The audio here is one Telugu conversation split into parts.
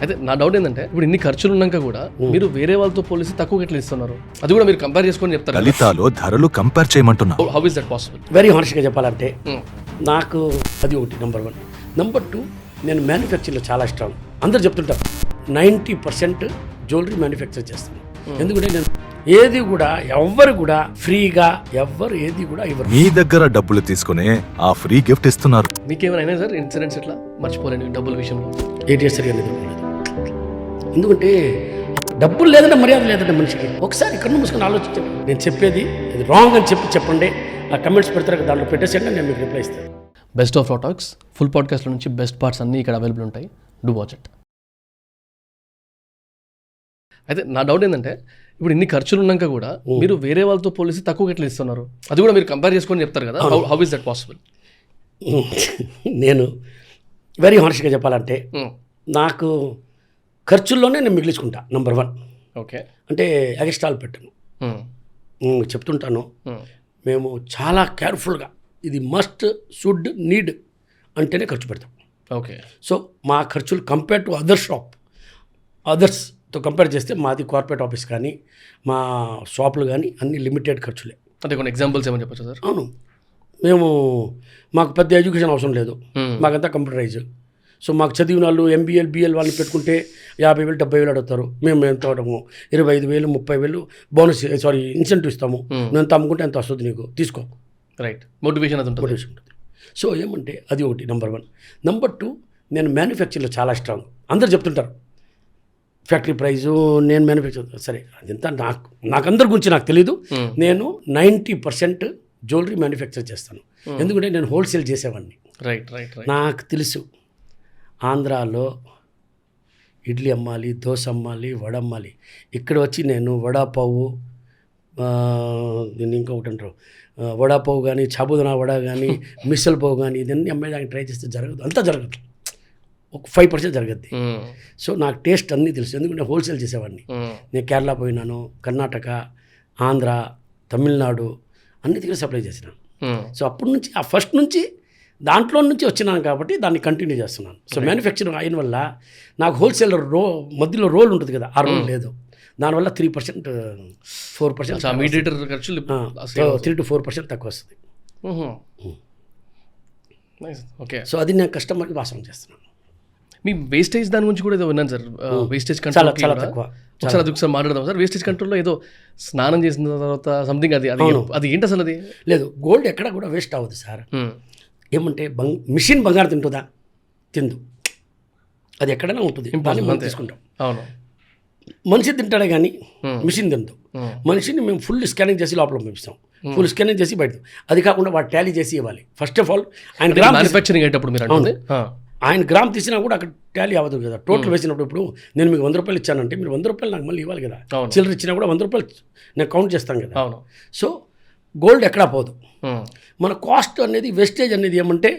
అయితే నా డౌట్ ఏంటంటే ఇప్పుడు ఇన్ని ఖర్చులు ఉన్నాక కూడా మీరు వేరే వాళ్ళతో పోలిసి తక్కువ ఎట్లా ఇస్తున్నారు? అది కూడా మీరు కంపేర్ చేసుకొని చెప్తారు. లలితాలో ధరలు కంపేర్ చేయమంటున్నా. How is that possible? Very హానెస్ట్గా చెప్పాలంటే నాకు అది ఒకటి నెంబర్ 1. నెంబర్ 2, నేను మ్యానుఫ్యాక్చరింగ్లో చాలా స్ట్రాంగ్. అందరు చెప్తుంటారు 90% జ్యువెలరీ మ్యానుఫ్యాక్చర్ చేస్తాను. ఎందుకంటే నేను ఏది కూడా ఎవ్వరు కూడా ఫ్రీగా ఎవ్వరు ఏది కూడా ఇవ్వరు. మీ దగ్గర డబ్బులు తీసుకునే ఆ ఫ్రీ గిఫ్ట్ ఇస్తున్నారు. మీకేమైనా సార్ ఇన్సిడెంట్స్ ఎట్లా మర్చిపోలేని డబ్బుల విషయంలో? 8 years సరిగా నిద్రపోలేదు. ఎందుకంటే డబ్బులు లేదంటే మర్యాద లేదంటే మనిషికి. ఒకసారి కన్ను మూసుకొని ఆలోచించండి. నేను చెప్పేది ఇది రాంగ్ అని చెప్పండి. ఆ కమెంట్స్ పెడతారు కదా, దాంట్లో పెట్టేసేయండి, నేను మీకు రిప్లై ఇస్తాను. Best of law talks full పాడ్కాస్ట్లో నుంచి బెస్ట్ పార్ట్స్ అన్నీ ఇక్కడ అవైలబుల్ ఉంటాయి. Do watch it. అయితే నా డౌట్ ఏంటంటే ఇప్పుడు ఇన్ని ఖర్చులు ఉన్నాక కూడా మీరు వేరే వాళ్ళతో పోలిసి తక్కువ ఎట్లా ఇస్తున్నారు? అది కూడా మీరు కంపేర్ చేసుకొని చెప్తారు కదా. How is that possible? నేను వెరీ హానెస్ట్గా చెప్పాలంటే నాకు ఖర్చుల్లోనే నేను మిగిలించుకుంటా. నెంబర్ 1. ఓకే. అంటే ఎగస్ట్రాలు పెట్టను. చెప్తుంటాను, మేము చాలా కేర్ఫుల్గా ఇది మస్ట్ షుడ్ నీడ్ అంటేనే ఖర్చు పెడతాం. ఓకే. సో మా ఖర్చులు కంపేర్ టు అదర్స్తో కంపేర్ చేస్తే మాది కార్పొరేట్ ఆఫీస్ కానీ మా షాపులు కానీ అన్ని లిమిటెడ్ ఖర్చులే. అంటే కొన్ని ఎగ్జాంపుల్స్ ఏమని చెప్పచ్చు సార్? అవును, మాకు పెద్ద ఎడ్యుకేషన్ అవసరం లేదు, మాకంతా కంప్యూటరైజ్. సో మాకు చదివిన వాళ్ళు MBA BL వాళ్ళని పెట్టుకుంటే 50,000 70,000 అడుగుతారు. మేము ఎంత అడగము, 25,000 30,000 బోనస్ ఇన్సెంటివ్ ఇస్తాము. నువ్వు ఎంత అమ్ముకుంటే ఎంత వస్తుంది నీకు, తీసుకో. రైట్. మోటివేషన్ అది ఉంటుంది. సో ఏమంటే అది ఒకటి నెంబర్ 1. నెంబర్ 2, నేను మ్యానుఫ్యాక్చరింగ్లో చాలా స్ట్రాంగ్. అందరు చెప్తుంటారు ఫ్యాక్టరీ ప్రైజు, నేను మ్యానుఫ్యాక్చర్. సరే, అదంతా నాకు అందరి గురించి నాకు తెలీదు. నేను 90% జ్యువెలరీ మ్యానుఫ్యాక్చర్ చేస్తాను. ఎందుకంటే నేను హోల్సేల్ చేసేవాడిని. రైట్. నాకు తెలుసు ఆంధ్రాలో ఇడ్లీ అమ్మాలి, దోశ అమ్మాలి, వడ అమ్మాలి. ఇక్కడ వచ్చి నేను వడాపావు, దీన్ని ఇంకొకటి అంటారు, వడాపావు కానీ సాబుదానా వడ కానీ మిసల్ పావు కానీ ఇదన్నీ అమ్మేదానికి ట్రై చేస్తే జరగదు. అంతా జరగదు, ఒక 5% జరగద్ది. సో నాకు టేస్ట్ అన్నీ తెలుసు, ఎందుకంటే హోల్సేల్ చేసేవాడిని. నేను కేరళ పోయినాను, కర్ణాటక, ఆంధ్ర, తమిళనాడు అన్ని దగ్గర సప్లై చేసినాను. సో అప్పటి నుంచి ఆ ఫస్ట్ నుంచి దాంట్లో నుంచి వచ్చినాను కాబట్టి దాన్ని కంటిన్యూ చేస్తున్నాను. సో మ్యానుఫ్యాక్చరింగ్ అయిన వల్ల నాకు హోల్సేలర్ మధ్యలో రోల్ ఉంటుంది కదా, ఆ రోల్ లేదు. దానివల్ల 3% 4% మీడియేటర్ ఖర్చులు 3 to 4% తక్కువ వస్తుంది. ఓకే. సో అది నేను కస్టమర్కి వాసన చేస్తున్నాను. మీ వేస్టేజ్ దాని గురించి కూడా ఏదో విన్నాను సార్. వేస్టేజ్ కంట్రోల్ చాలా తక్కువ. ఒకసారి మాట్లాడదాం సార్. వేస్టేజ్ కంట్రోల్లో ఏదో స్నానం చేసిన తర్వాత సంథింగ్ అది ఏంటి అసలు? అది లేదు, గోల్డ్ ఎక్కడ కూడా వేస్ట్ అవ్వదు సార్. ఏమంటే మిషన్ బంగారు తింటుందా? తిందు. అది ఎక్కడైనా ఉంటుంది, మనం తీసుకుంటాం. అవును. మనిషి తింటాడే కానీ మిషన్ తిందు. మనిషిని మేము ఫుల్ స్కానింగ్ చేసి లోపల పంపిస్తాం, ఫుల్ స్కానింగ్ చేసి బయట. అది కాకుండా వాడు టాలీ చేసి ఇవ్వాలి. ఫస్ట్ ఆఫ్ ఆల్ ఆయన గ్రామ్ మ్యానుఫ్యాక్చరింగ్ అయ్యేటప్పుడు మీరు అంటే ఆయన గ్రామ్ తీసినా కూడా అక్కడ టాలీ అవ్వదు కదా. టోటల్ వేసినప్పుడు ఇప్పుడు నేను మీకు 100 రూపాయలు ఇచ్చానంటే మీరు 100 రూపాయలు నాకు మళ్ళీ ఇవ్వాలి కదా. చిల్లర ఇచ్చినా కూడా 100 రూపాయలు నేను కౌంట్ చేస్తాను కదా. సో గోల్డ్ ఎక్కడా పోదు. మన కాస్ట్ అనేది వేస్టేజ్ అనేది ఏమంటే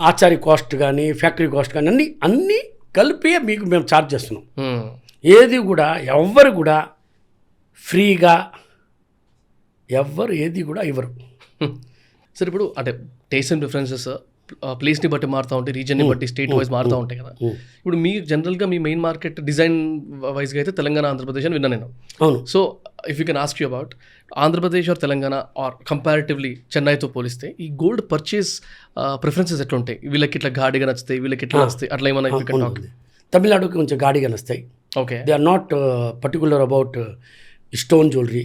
ఆచారి కాస్ట్ కానీ ఫ్యాక్టరీ కాస్ట్ కానీ అన్నీ కలిపి మీకు మేము ఛార్జ్ చేస్తున్నాం. ఏది కూడా ఎవ్వరు కూడా ఫ్రీగా ఎవ్వరు ఏది కూడా ఇవ్వరు. సార్ ఇప్పుడు అంటే టేస్ట్ అండ్ ప్రిఫరెన్సెస్ ప్లేస్ని బట్టి మారుతూ ఉంటాయి, రీజన్ని బట్టి స్టేట్ వైజ్ మారుతూ ఉంటాయి కదా. ఇప్పుడు మీ జనరల్గా మీ మెయిన్ మార్కెట్ డిజైన్ వైజ్గా అయితే తెలంగాణ ఆంధ్రప్రదేశ్ అని విన్నా నేను. అవును. So if you can ask you about Andhra Pradesh or Telangana or comparatively చెన్నైతో పోలిస్తే ఈ గోల్డ్ పర్చేస్ ప్రిఫరెన్సెస్ ఎట్లా ఉంటాయి? వీళ్ళకి ఇట్లా గాడిగా నచ్చుతాయి, వీళ్ళకి ఇట్లా నచ్చుతాయి, అట్లా ఏమైనా? తమిళనాడుకి కొంచెం గాడిగా నస్తాయి. Okay. They are not particular about stone jewellery.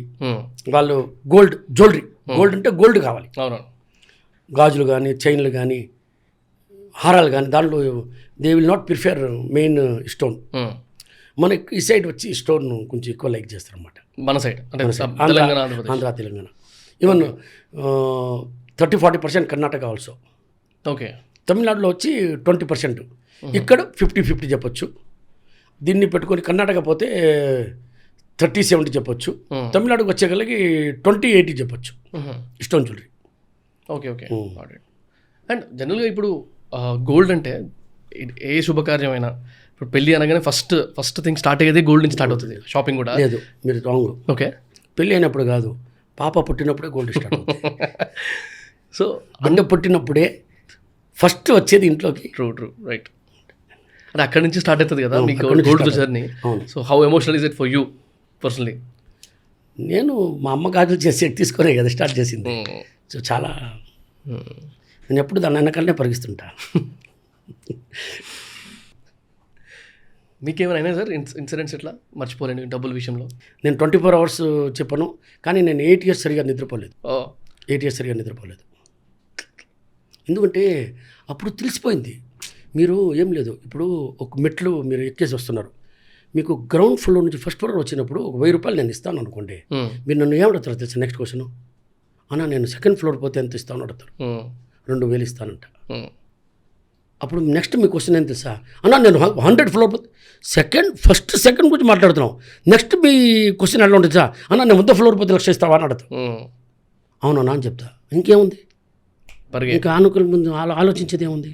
వాళ్ళు గోల్డ్ జ్యువెలరీ, గోల్డ్ అంటే గోల్డ్ కావాలి. అవును. గాజులు కానీ చైన్లు కానీ హారాలు కానీ దాంట్లో they will not prefer main stone. మనకి ఈ సైడ్ వచ్చి స్టోన్ కొంచెం ఎక్కువ లైక్ చేస్తారు అన్నమాట. మన సైడ్ అంటే Andhra Telangana even 30-40% Karnataka also. Okay. తమిళనాడులో వచ్చి 20%, ఇక్కడ 50-50 చెప్పొచ్చు. దీన్ని పెట్టుకొని కర్ణాటక పోతే 30-70 చెప్పొచ్చు. తమిళనాడుకి వచ్చేగలిగి 20-80 చెప్పొచ్చు స్టోన్ జ్యువెలరీ. ఓకే. అండ్ జనరల్గా ఇప్పుడు గోల్డ్ అంటే ఏ శుభకార్యమైనా ఇప్పుడు పెళ్ళి అనగానే ఫస్ట్ థింగ్ స్టార్ట్ అయ్యేది గోల్డ్ నుంచి స్టార్ట్ అవుతుంది. షాపింగ్ కూడా లేదు, మీరు రాంగ్. ఓకే. పెళ్ళి అయినప్పుడు కాదు, పాప పుట్టినప్పుడే గోల్డ్ స్టార్ట్ అవుతుంది. సో పుట్టినప్పుడే ఫస్ట్ వచ్చేది ఇంట్లోకి. True right. అంటే అక్కడి నుంచి స్టార్ట్ అవుతుంది కదా మీకు అక్కడి నుంచి గోల్డ్ start జర్నీ. అవును. So how emotional is it for you personally? నేను మా అమ్మ గాజులు చేసి తీసుకునే కదా స్టార్ట్ చేసింది. సో చాలా నేను ఎప్పుడు దాని వెనకాలనే పరిగిస్తుంటా. మీకేమైనా సార్ ఇన్సిడెంట్స్ ఇట్లా మర్చిపోలేని డబ్బుల విషయంలో? నేను 24 hours చెప్పను, కానీ నేను 8 years సరిగా నిద్రపోలేదు. ఓ 8 years సరిగా నిద్రపోలేదు. ఎందుకంటే అప్పుడు తెలిసిపోయింది. మీరు ఏం లేదు, ఇప్పుడు ఒక మెట్లు మీరు ఎక్కేసి వస్తున్నారు, మీకు గ్రౌండ్ ఫ్లోర్ నుంచి ఫస్ట్ ఫ్లోర్ వచ్చినప్పుడు ఒక 1000 రూపాయలు నేను ఇస్తాను అనుకోండి. మీరు నన్ను ఏమడుగుతారు తెలుసా? నెక్స్ట్ క్వశ్చన్, అన్నా నేను సెకండ్ ఫ్లోర్ పోతే ఎంత ఇస్తాను అడుగుతారు. 2000 ఇస్తానంట. అప్పుడు నెక్స్ట్ మీ క్వశ్చన్ ఏం తెలుసా? అన్నా నేను 100 ఫ్లోర్ పోతే ఫస్ట్ సెకండ్ గురించి మాట్లాడుతున్నాం. నెక్స్ట్ మీ క్వశ్చన్ ఎలా ఉంటుంది సార్? అన్నా నేను 100 ఫ్లోర్ పోతే 1,00,000 ఇస్తావా అని అడుగుతాం. అవునా అని చెప్తా. ఇంకేముంది, ఇంకా ఆనుకుల ముందు ఆలోచించేది ఏముంది?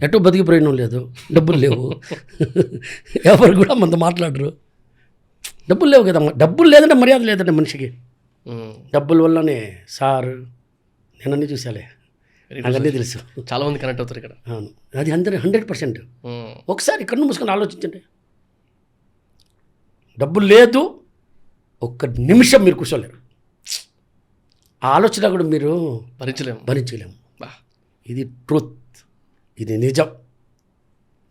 ఎటో బతికి ప్రయోజనం లేదు, డబ్బులు లేవు, ఎవరు కూడా మనతో మాట్లాడరు. డబ్బులు లేవు కదమ్మా. డబ్బులు లేదంటే మర్యాద లేదంటే మనిషికి. డబ్బుల వల్లనే సార్ నేను అన్నీ చూసాలే, నాకు అన్నీ తెలుసు. చాలా మంది కనెక్ట్ అవుతారు ఇక్కడ. అవును, అది 100%. ఒకసారి కన్ను మూసుకొని ఆలోచించండి. డబ్బులు లేదు, ఒక్క నిమిషం మీరు కూర్చోలేరు. ఆ ఆలోచన కూడా మీరు భరించలేము. ఇది ట్రూత్, ఇది నిజం.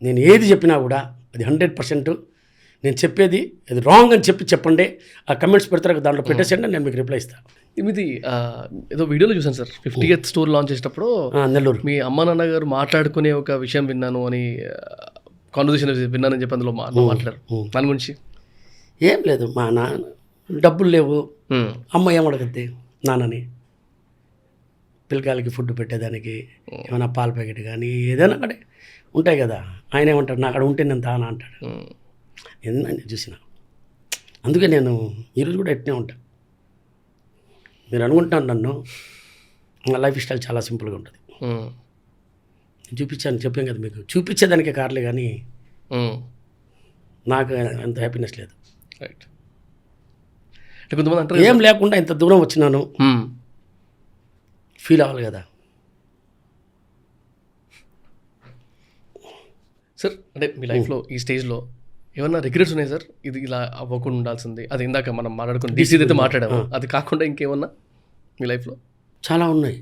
నేను ఏది చెప్పినా కూడా అది 100%. నేను చెప్పేది అది రాంగ్ అని చెప్పండి. ఆ కమెంట్స్ పెడతారు, దాంట్లో పెట్టేసండి, నేను మీకు రిప్లై ఇస్తాను. ఇది ఏదో వీడియోలో చూసాను సార్, 50th స్టోర్ లాంచ్ చేసేటప్పుడు నెల్లూరు మీ అమ్మ నాన్న గారు మాట్లాడుకునే ఒక విషయం విన్నాను అని, కాన్వర్సేషన్ విన్నానని చెప్పి అందులో మాట్లాడారు. దాని గురించి ఏం లేదు, మా నాన్న డబ్బులు లేవు, అమ్మ ఏమడగద్ది నాన్నని పిల్లకాయలకి ఫుడ్ పెట్టేదానికి, ఏమైనా పాల ప్యాకెట్ కానీ ఏదైనా అక్కడే ఉంటాయి కదా. ఆయన ఏమంటాడు, నా అక్కడ ఉంటే నేను తానా అంటాడు. ఏందని చూసిన, అందుకే నేను ఈరోజు కూడా ఎట్నే ఉంటాను. మీరు అనుకుంటున్నాను నన్ను, నా లైఫ్ స్టైల్ చాలా సింపుల్గా ఉంటుంది. చెప్పాను కదా మీకు, చూపించేదానికే కార్లే కానీ నాకు అంత హ్యాపీనెస్ లేదు. రైట్. కొంతమంది అంటారు ఏం లేకుండా ఇంత దూరం వచ్చినాను, ఫీల్ అవ్వాలి కదా సార్. అంటే మీ లైఫ్లో ఈ స్టేజ్లో ఏమన్నా రిగ్రెట్స్ ఉన్నాయి సార్? ఇది ఇలా అవ్వకుండా ఉండాల్సింది, అది ఇందాక మనం మాట్లాడుకుని డీసీది అయితే మాట్లాడాము, అది కాకుండా ఇంకేమన్నా మీ లైఫ్లో? చాలా ఉన్నాయి.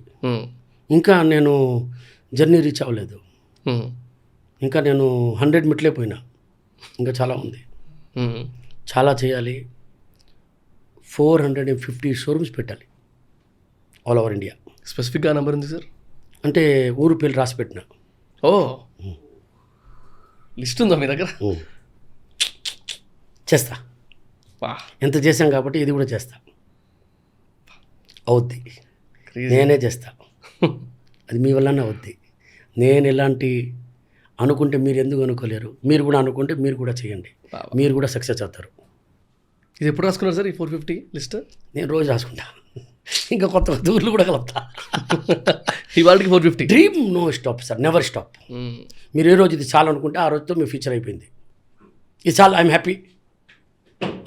ఇంకా నేను జర్నీ రీచ్ అవ్వలేదు. ఇంకా నేను 100 మెట్లే పోయినా, ఇంకా చాలా ఉంది, చాలా చేయాలి. 450 షోరూమ్స్ పెట్టాలి ఆల్ ఓవర్ ఇండియా. స్పెసిఫిక్గా నెంబర్ ఉంది సార్? అంటే ఊరు పేర్లు రాసి పెట్టిన. ఓ లిస్ట్ ఉందా మీ దగ్గర? చేస్తా, ఎంత చేశాం కాబట్టి ఇది కూడా చేస్తా. అవుద్ది, నేనే చేస్తా. అది మీ వల్లనే అవుద్ది. నేను ఎలాంటి అనుకుంటే మీరు ఎందుకు అనుకోలేరు? మీరు కూడా అనుకుంటే మీరు కూడా చేయండి, మీరు కూడా సక్సెస్ అవుతారు. ఇది ఎప్పుడు రాసుకున్నారు సార్ ఈ 450 లిస్ట్? నేను రోజు రాసుకుంటా, ఇంకా కొత్త ఊర్లు కూడా కలుపుతా. ఇవాళకి 450. Dream no stop sir, never stop. మీరు ఏ రోజు ఇది చాలు అనుకుంటే ఆ రోజుతో మీ ఫ్యూచర్ అయిపోయింది. ఇది చాలు, ఐఎమ్ హ్యాపీ.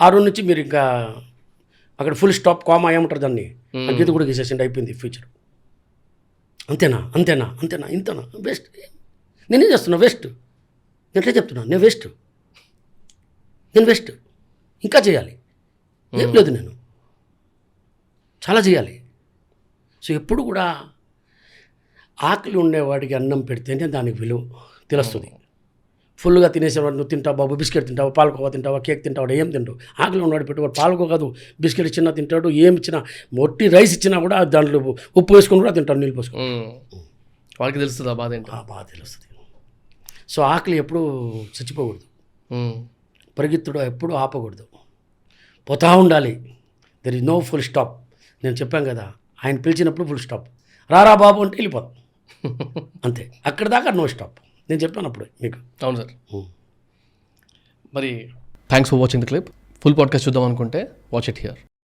ఆ రోజు నుంచి మీరు ఇంకా అక్కడ ఫుల్ స్టాప్, కామా ఏమంటారు దాన్ని, ఆ గీత కూడా గీసేసిండి, అయిపోయింది ఫ్యూచర్. అంతేనా అంతేనా అంతేనా ఇంతనా? వేస్ట్. నేనేం చేస్తున్నా? వేస్ట్. నేను ఎట్లా చెప్తున్నా? నేను వేస్ట్. ఇంకా చేయాలి, ఏం లేదు, నేను చాలా చేయాలి. సో ఎప్పుడు కూడా ఆకలి ఉండేవాడికి అన్నం పెడితేనే దానికి విలువ తెలుస్తుంది. ఫుల్గా తినేసేవాడు, నువ్వు తింటావు బాబు, బిస్కెట్ తింటావు, పాలకోవా తింటావా, కేక్ తింటావు, ఏం తింటావు? ఆకలి ఉన్నవాడు పెట్టువాడు పాలకో కాదు, బిస్కెట్ ఇచ్చినా తింటాడు, ఏమి ఇచ్చినా, మొట్టి రైస్ ఇచ్చినా కూడా దాంట్లో ఉప్పు వేసుకొని కూడా తింటాడు, నీళ్ళు పోసుకొని. వాళ్ళకి తెలుస్తుంది ఆ బాధ ఏంటో. ఆ బాధ తెలుస్తుంది. సో ఆకలి ఎప్పుడూ చచ్చిపోకూడదు, పరిగెత్తుడు ఎప్పుడూ ఆపకూడదు, పోతా ఉండాలి. There is no full stop. నేను చెప్పాను కదా, ఆయన పిలిచినప్పుడు ఫుల్ స్టాప్, రారా బాబు అంటే వెళ్ళిపోతాం, అంతే. అక్కడ దాకా నో స్టాప్. నేను చెప్పాను అప్పుడు మీకు. అవును సార్. మరి thanks for watching the clip. Full podcast చూద్దాం అనుకుంటే వాచ్ ఇట్ హియర్.